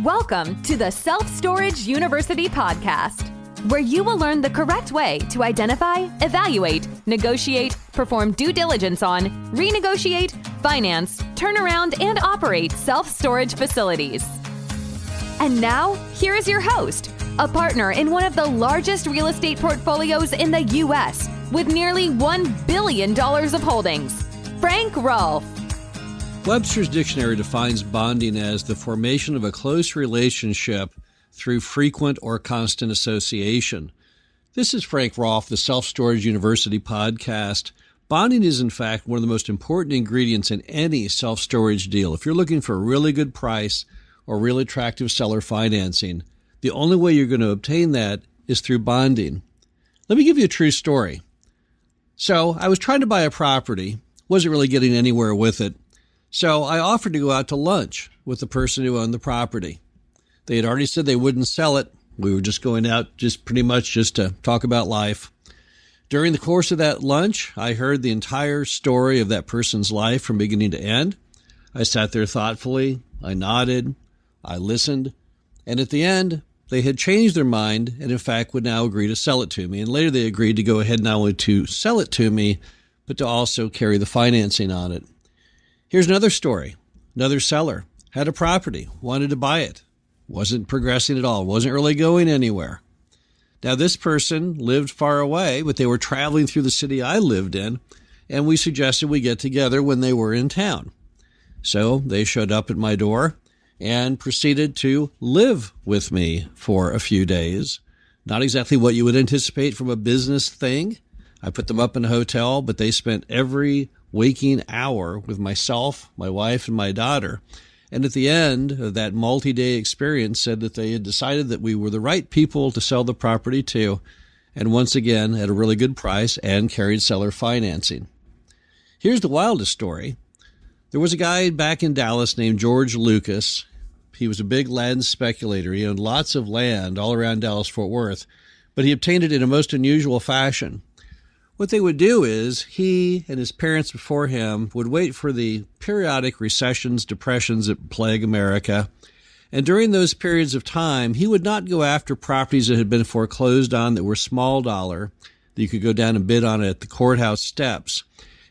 Welcome to the Self-Storage University podcast, where you will learn the correct way to identify, evaluate, negotiate, perform due diligence on, renegotiate, finance, turn around, and operate self-storage facilities. And now, here is your host, a partner in one of the largest real estate portfolios in the U.S. with nearly $1 billion of holdings, Frank Rolfe. Webster's Dictionary defines bonding as the formation of a close relationship through frequent or constant association. This is Frank Rolfe, the Self-Storage University podcast. Bonding is, in fact, one of the most important ingredients in any self-storage deal. If you're looking for a really good price or really attractive seller financing, the only way you're going to obtain that is through bonding. Let me give you a true story. So I was trying to buy a property, wasn't really getting anywhere with it. So I offered to go out to lunch with the person who owned the property. They had already said they wouldn't sell it. We were just going out pretty much to talk about life. During the course of that lunch, I heard the entire story of that person's life from beginning to end. I sat there thoughtfully. I nodded. I listened. And at the end, they had changed their mind and, in fact, would now agree to sell it to me. And later they agreed to go ahead not only to sell it to me, but to also carry the financing on it. Here's another story. Another seller had a property, wanted to buy it, wasn't progressing at all, wasn't really going anywhere. Now, this person lived far away, but they were traveling through the city I lived in, and we suggested we get together when they were in town. So they showed up at my door and proceeded to live with me for a few days. Not exactly what you would anticipate from a business thing. I put them up in a hotel, but they spent every waking hour with myself, my wife, and my daughter. And at the end of that multi-day experience said that they had decided that we were the right people to sell the property to, and once again at a really good price and carried seller financing. Here's the wildest story. There was a guy back in Dallas named George Lucas. He was a big land speculator. He owned lots of land all around Dallas-Fort Worth, but he obtained it in a most unusual fashion. What they would do is he and his parents before him would wait for the periodic recessions, depressions that plague America. And during those periods of time, he would not go after properties that had been foreclosed on that were small dollar, that you could go down and bid on it at the courthouse steps.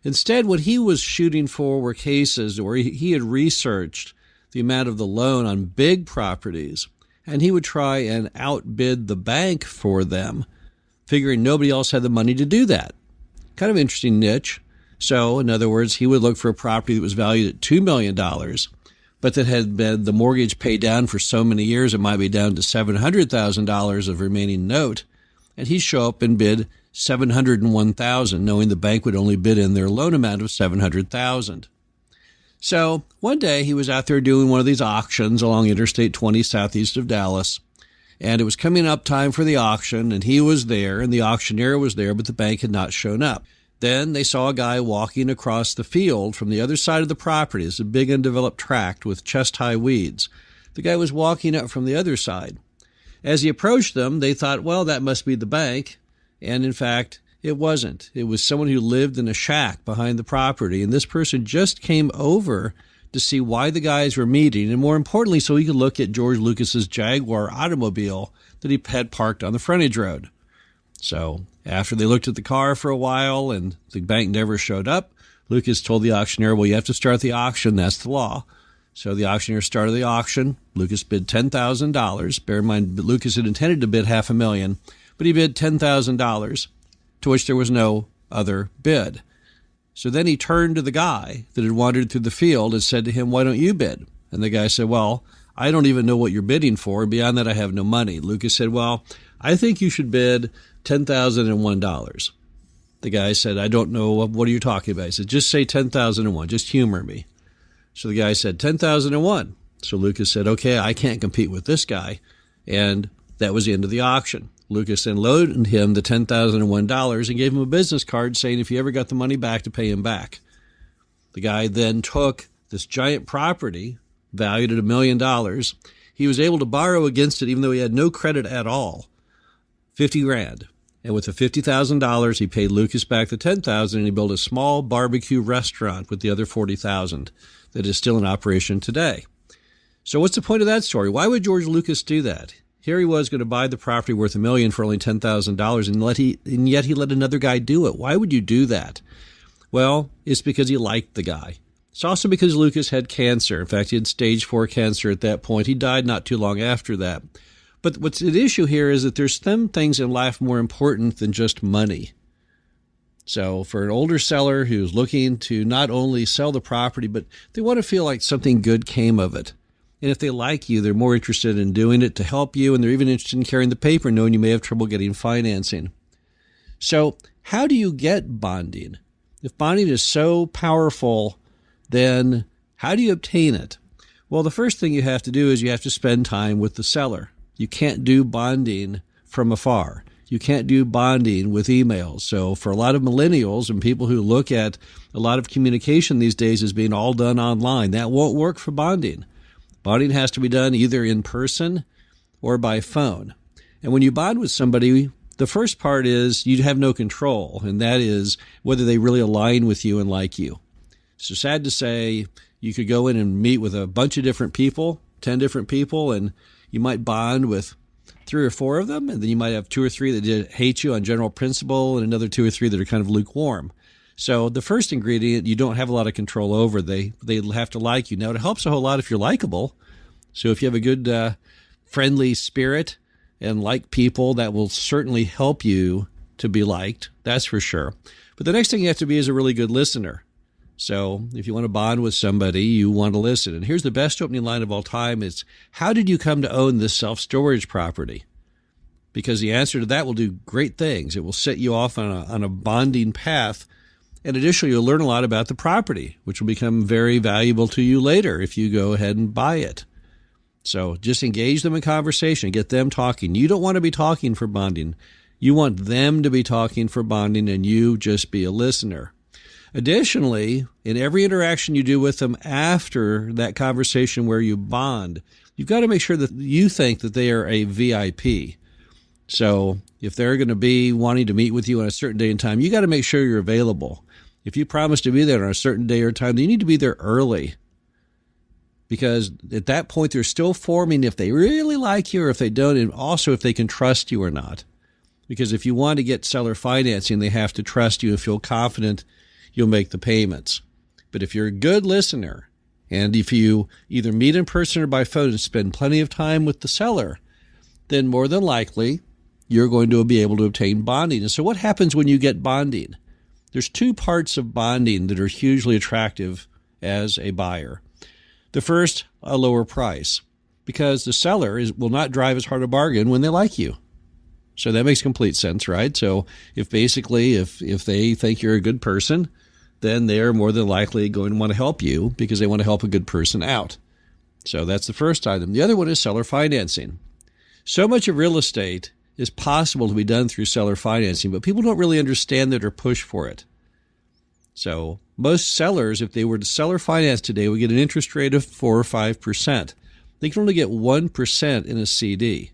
Instead, what he was shooting for were cases where he had researched the amount of the loan on big properties, and he would try and outbid the bank for them, figuring nobody else had the money to do that. Kind of interesting niche. So, in other words, he would look for a property that was valued at $2 million, but that had been the mortgage paid down for so many years, it might be down to $700,000 of remaining note, and he'd show up and bid $701,000, knowing the bank would only bid in their loan amount of $700,000. So, one day he was out there doing one of these auctions along Interstate 20 southeast of Dallas, and it was coming up time for the auction, and he was there, and the auctioneer was there, but the bank had not shown up. Then they saw a guy walking across the field from the other side of the property. It's a big undeveloped tract with chest-high weeds. The guy was walking up from the other side. As he approached them, they thought, well, that must be the bank. And in fact, it wasn't. It was someone who lived in a shack behind the property, and this person just came over to see why the guys were meeting, and more importantly, so he could look at George Lucas's Jaguar automobile that he had parked on the frontage road. So after they looked at the car for a while and the bank never showed up, Lucas told the auctioneer, well, you have to start the auction. That's the law. So the auctioneer started the auction. Lucas bid $10,000. Bear in mind, Lucas had intended to bid $500,000, but he bid $10,000, to which there was no other bid. So then he turned to the guy that had wandered through the field and said to him, why don't you bid? And the guy said, well, I don't even know what you're bidding for. Beyond that, I have no money. Lucas said, well, I think you should bid $10,001. The guy said, I don't know. What are you talking about? He said, just say $10,001. Just humor me. So the guy said, $10,001. So Lucas said, okay, I can't compete with this guy. And that was the end of the auction. Lucas then loaned him the $10,001 and gave him a business card saying if he ever got the money back, to pay him back. The guy then took this giant property valued at $1 million. He was able to borrow against it, even though he had no credit at all, $50,000. And with the $50,000, he paid Lucas back the $10,000, and he built a small barbecue restaurant with the other $40,000 that is still in operation today. So what's the point of that story? Why would George Lucas do that? Here he was going to buy the property worth $1 million for only $10,000, and yet he let another guy do it. Why would you do that? Well, it's because he liked the guy. It's also because Lucas had cancer. In fact, he had stage 4 cancer at that point. He died not too long after that. But what's at issue here is that there's some things in life more important than just money. So for an older seller who's looking to not only sell the property, but they want to feel like something good came of it. And if they like you, they're more interested in doing it to help you, and they're even interested in carrying the paper, knowing you may have trouble getting financing. So how do you get bonding? If bonding is so powerful, then how do you obtain it? Well, the first thing you have to do is you have to spend time with the seller. You can't do bonding from afar. You can't do bonding with emails. So for a lot of millennials and people who look at a lot of communication these days as being all done online, that won't work for bonding. Bonding has to be done either in person or by phone. And when you bond with somebody, the first part is you have no control, and that is whether they really align with you and like you. So sad to say, you could go in and meet with a bunch of different people, 10 different people, and you might bond with 3 or 4 of them, and then you might have 2 or 3 that hate you on general principle and another 2 or 3 that are kind of lukewarm. So the first ingredient, you don't have a lot of control over. They have to like you. Now, it helps a whole lot if you're likable. So if you have a good, friendly spirit and like people, that will certainly help you to be liked. That's for sure. But the next thing you have to be is a really good listener. So if you want to bond with somebody, you want to listen. And here's the best opening line of all time. It's, how did you come to own this self-storage property? Because the answer to that will do great things. It will set you off on a bonding path. And additionally, you'll learn a lot about the property, which will become very valuable to you later if you go ahead and buy it. So just engage them in conversation, get them talking. You don't want to be talking for bonding. You want them to be talking for bonding, and you just be a listener. Additionally, in every interaction you do with them after that conversation where you bond, you've got to make sure that you think that they are a VIP. So if they're going to be wanting to meet with you on a certain day and time, you got to make sure you're available. If you promise to be there on a certain day or time, then you need to be there early. Because at that point, they're still forming if they really like you or if they don't, and also if they can trust you or not. Because if you want to get seller financing, they have to trust you and feel confident you'll make the payments. But if you're a good listener, and if you either meet in person or by phone and spend plenty of time with the seller, then more than likely, you're going to be able to obtain bonding. And so what happens when you get bonding? There's 2 parts of bonding that are hugely attractive as a buyer. The first, a lower price, because the seller will not drive as hard a bargain when they like you. So that makes complete sense, right? So if they think you're a good person, then they're more than likely going to want to help you because they want to help a good person out. So that's the first item. The other one is seller financing. So much of real estate is possible to be done through seller financing, but people don't really understand it or push for it. So most sellers, if they were to seller finance today, would get an interest rate of 4 or 5%. They can only get 1% in a CD.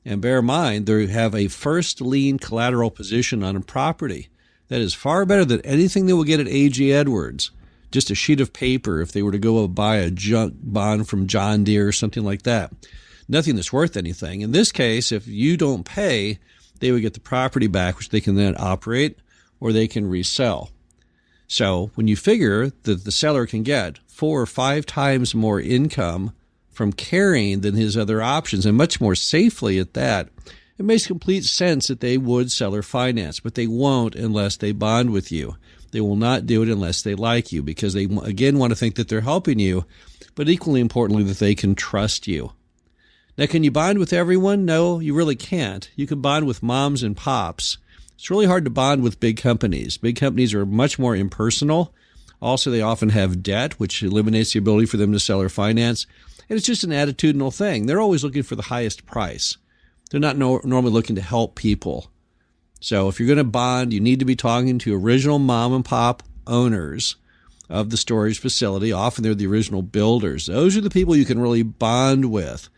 And bear in mind, they have a first lien collateral position on a property. That is far better than anything they will get at A.G. Edwards. Just a sheet of paper if they were to go buy a junk bond from John Deere or something like that. Nothing that's worth anything. In this case, if you don't pay, they would get the property back, which they can then operate or they can resell. So when you figure that the seller can get 4 or 5 times more income from carrying than his other options, and much more safely at that, it makes complete sense that they would seller finance, but they won't unless they bond with you. They will not do it unless they like you, because they, again, want to think that they're helping you, but equally importantly, that they can trust you. Now, can you bond with everyone? No, you really can't. You can bond with moms and pops. It's really hard to bond with big companies. Big companies are much more impersonal. Also, they often have debt, which eliminates the ability for them to sell or finance. And it's just an attitudinal thing. They're always looking for the highest price. They're not normally looking to help people. So if you're going to bond, you need to be talking to original mom and pop owners of the storage facility. Often they're the original builders. Those are the people you can really bond with.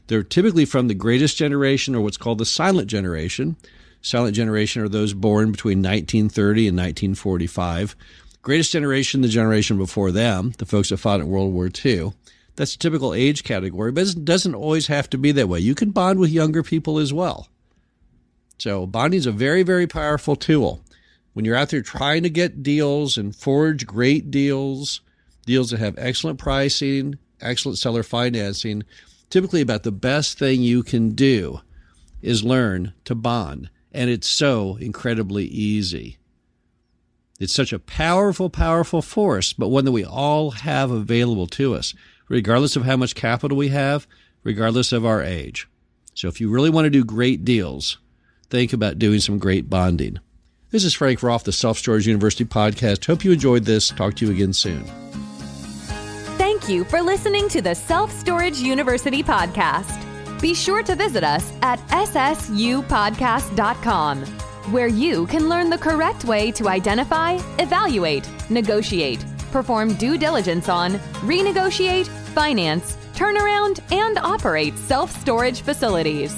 They're typically from the greatest generation, or what's called the silent generation. Silent generation are those born between 1930 and 1945. Greatest generation, the generation before them, the folks that fought in World War II. That's a typical age category, but it doesn't always have to be that way. You can bond with younger people as well. So bonding is a very, very powerful tool. When you're out there trying to get deals and forge great deals, deals that have excellent pricing, excellent seller financing, typically about the best thing you can do is learn to bond. And it's so incredibly easy. It's such a powerful, powerful force, but one that we all have available to us, regardless of how much capital we have, regardless of our age. So if you really want to do great deals, think about doing some great bonding. This is Frank Roth, the Self-Storage University podcast. Hope you enjoyed this. Talk to you again soon. Thank you for listening to the Self-Storage University podcast. Be sure to visit us at ssupodcast.com, where you can learn the correct way to identify, evaluate, negotiate, perform due diligence on, renegotiate, finance, turnaround, and operate self-storage facilities.